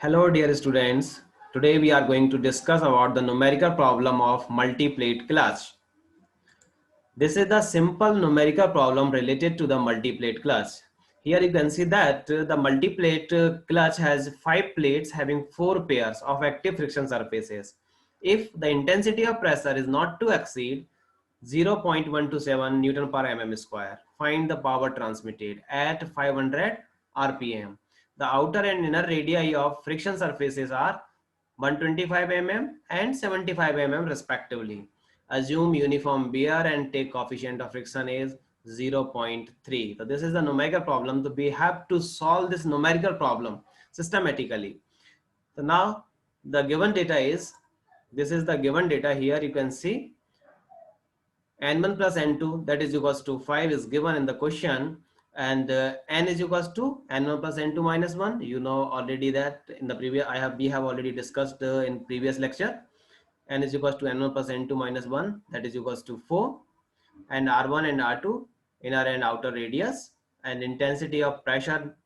Hello dear students. Today we are going to discuss about the numerical problem of multiplate clutch. This is the simple numerical problem related to the multiplate clutch. Here you can see that the multiplate clutch has 5 plates having 4 pairs of active friction surfaces. If the intensity of pressure is not to exceed 0.127 Newton per mm square, find the power transmitted at 500 rpm. The outer and inner radii of friction surfaces are 125 mm and 75 mm respectively. Assume uniform wear and take coefficient of friction is 0.3. So this is the numerical problem. So we have to solve this numerical problem systematically. So now the given data is, this is the given data. Here you can see n1 plus n2 that is equals to 5 is given in the question, and n is equals to n1 plus n2 minus 1. You know already that in the previous we have already discussed in previous lecture. N is equals to n1 plus n2 minus 1, that is equals to 4, and r1 and r2 inner and outer radius, and intensity of pressure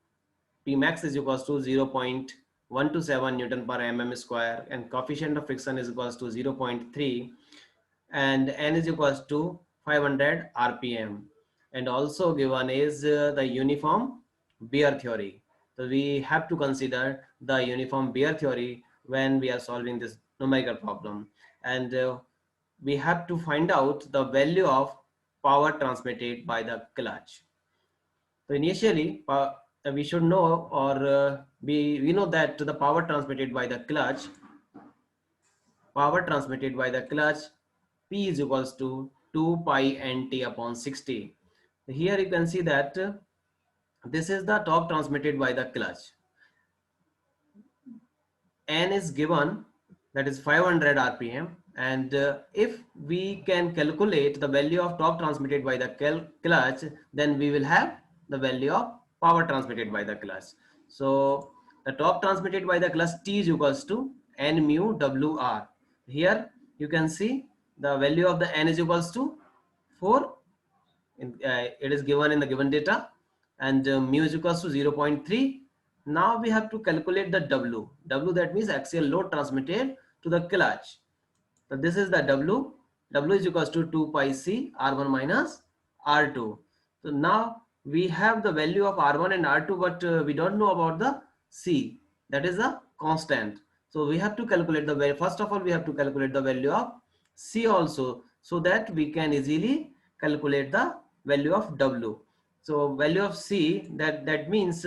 P max is equals to 0.127 Newton per mm square, and coefficient of friction is equals to 0.3, and n is equals to 500 rpm, and also given is the uniform wear theory. So we have to consider the uniform wear theory when we are solving this numerical problem, and we have to find out the value of power transmitted by the clutch. So initially we should know, or we know that the power transmitted by the clutch P is equals to 2 pi nt upon 60. Here you can see that this is the torque transmitted by the clutch. N is given, that is 500 rpm, and if we can calculate the value of torque transmitted by the clutch, then we will have the value of power transmitted by the clutch. So the torque transmitted by the clutch T is equals to N mu WR. Here you can see the value of the N is equals to 4. It is given in the given data, and mu is equals to 0.3. Now we have to calculate the W. W, that means axial load transmitted to the clutch. So this is the W. W is equals to 2 pi C R1 minus R2. So now we have the value of R1 and R2, but we don't know about the C. That is a constant. So we have to calculate the value. First of all, we have to calculate the value of C also, so that we can easily calculate the value of W. So value of C, that means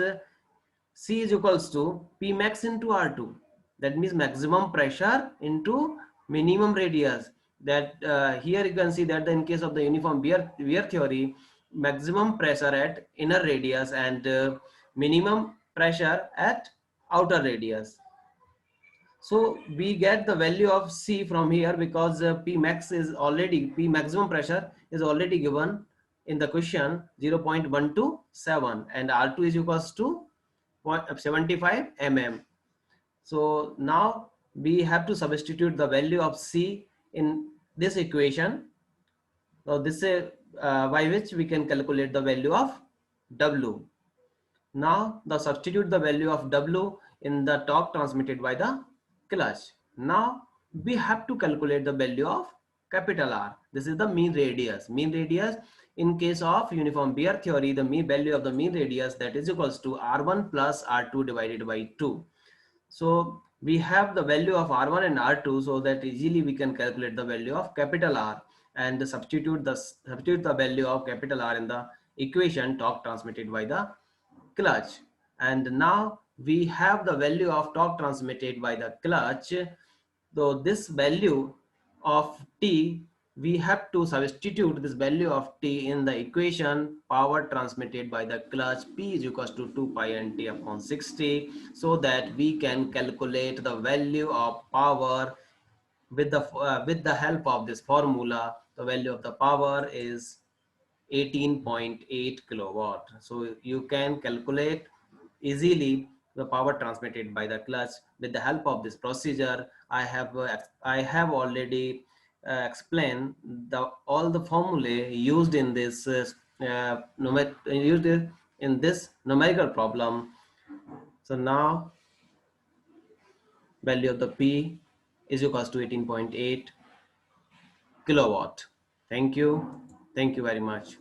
C is equals to P max into R2. That means maximum pressure into minimum radius. That here you can see that in case of the uniform wear theory, maximum pressure at inner radius and minimum pressure at outer radius. So we get the value of C from here, because P maximum pressure is already given in the question 0.127, and R2 is equals to 75 mm. So now we have to substitute the value of C in this equation. So this is by which we can calculate the value of W. Now the substitute the value of W in the torque transmitted by the clutch. Now we have to calculate the value of capital R. This is the mean radius. Mean radius in case of uniform wear theory, the mean value of the mean radius, that is equals to R1 plus R2 divided by 2. So we have the value of R1 and R2, so that easily we can calculate the value of capital R and substitute the value of capital R in the equation torque transmitted by the clutch. And now we have the value of torque transmitted by the clutch. So this value of T, we have to substitute this value of T in the equation power transmitted by the clutch P is equals to 2 pi nt upon 60, so that we can calculate the value of power with the help of this formula. The value of the power is 18.8 kilowatt. So you can calculate easily the power transmitted by the clutch with the help of this procedure. I have already explained all the formulae used in this numerical problem. So now value of the P is equals to 18.8 kilowatt. Thank you. Thank you very much.